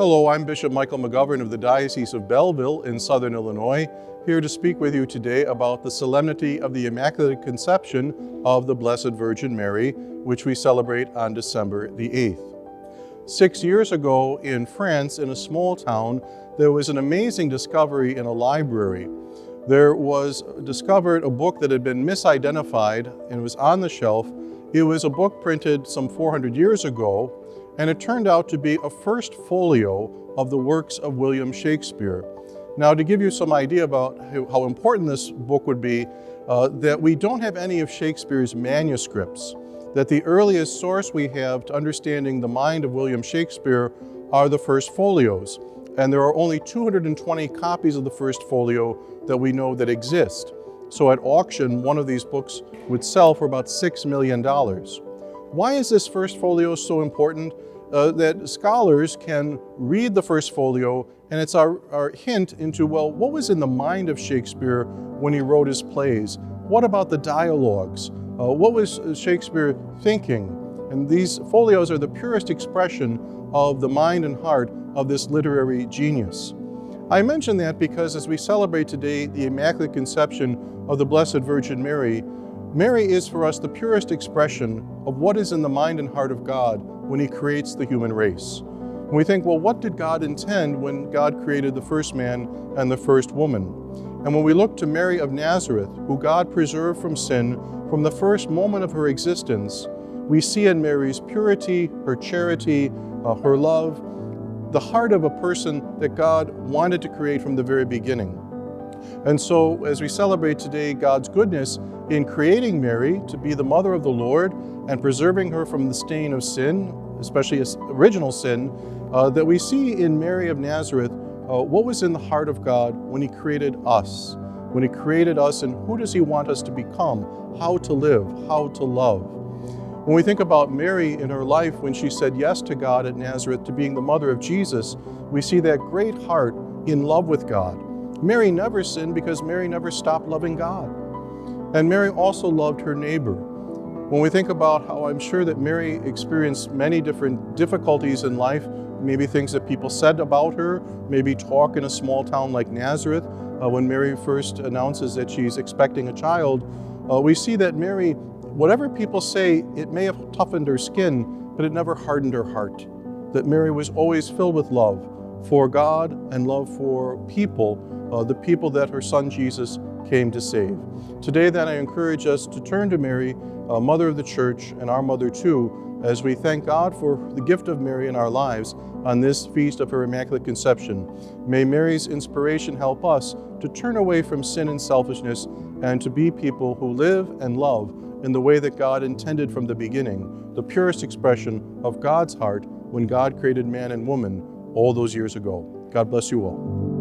Hello, I'm Bishop Michael McGovern of the Diocese of Belleville in Southern Illinois, here to speak with you today about the Solemnity of the Immaculate Conception of the Blessed Virgin Mary, which we celebrate on December the 8th. 6 years ago in France, in a small town, there was an amazing discovery in a library. There was discovered a book that had been misidentified and was on the shelf. It was a book printed some 400 years ago, and it turned out to be a first folio of the works of William Shakespeare. Now, to give you some idea about how important this book would be, that we don't have any of Shakespeare's manuscripts, that the earliest source we have to understanding the mind of William Shakespeare are the first folios. And there are only 220 copies of the first folio that we know that exist. So at auction, one of these books would sell for about $6 million. Why is this first folio so important? That scholars can read the first folio, and it's our hint into, well, what was in the mind of Shakespeare when he wrote his plays? What about the dialogues? What was Shakespeare thinking? And these folios are the purest expression of the mind and heart of this literary genius. I mention that because as we celebrate today the Immaculate Conception of the Blessed Virgin Mary, Mary is for us the purest expression of what is in the mind and heart of God when He creates the human race. When we think, well, what did God intend when God created the first man and the first woman? And when we look to Mary of Nazareth, who God preserved from sin from the first moment of her existence, we see in Mary's purity, her charity, her love, the heart of a person that God wanted to create from the very beginning. And so as we celebrate today God's goodness in creating Mary to be the mother of the Lord and preserving her from the stain of sin, especially original sin, that we see in Mary of Nazareth what was in the heart of God when He created us. When He created us, and who does He want us to become, how to live, how to love. When we think about Mary in her life, when she said yes to God at Nazareth, to being the mother of Jesus, we see that great heart in love with God. Mary never sinned because Mary never stopped loving God. And Mary also loved her neighbor. When we think about how I'm sure that Mary experienced many different difficulties in life, maybe things that people said about her, maybe talk in a small town like Nazareth, when Mary first announces that she's expecting a child, we see that Mary, whatever people say, it may have toughened her skin, but it never hardened her heart. That Mary was always filled with love for God and love for people, the people that her son Jesus came to save. Today then I encourage us to turn to Mary, Mother of the Church, and our Mother too, as we thank God for the gift of Mary in our lives on this feast of her Immaculate Conception. May Mary's inspiration help us to turn away from sin and selfishness and to be people who live and love in the way that God intended from the beginning, the purest expression of God's heart when God created man and woman all those years ago. God bless you all.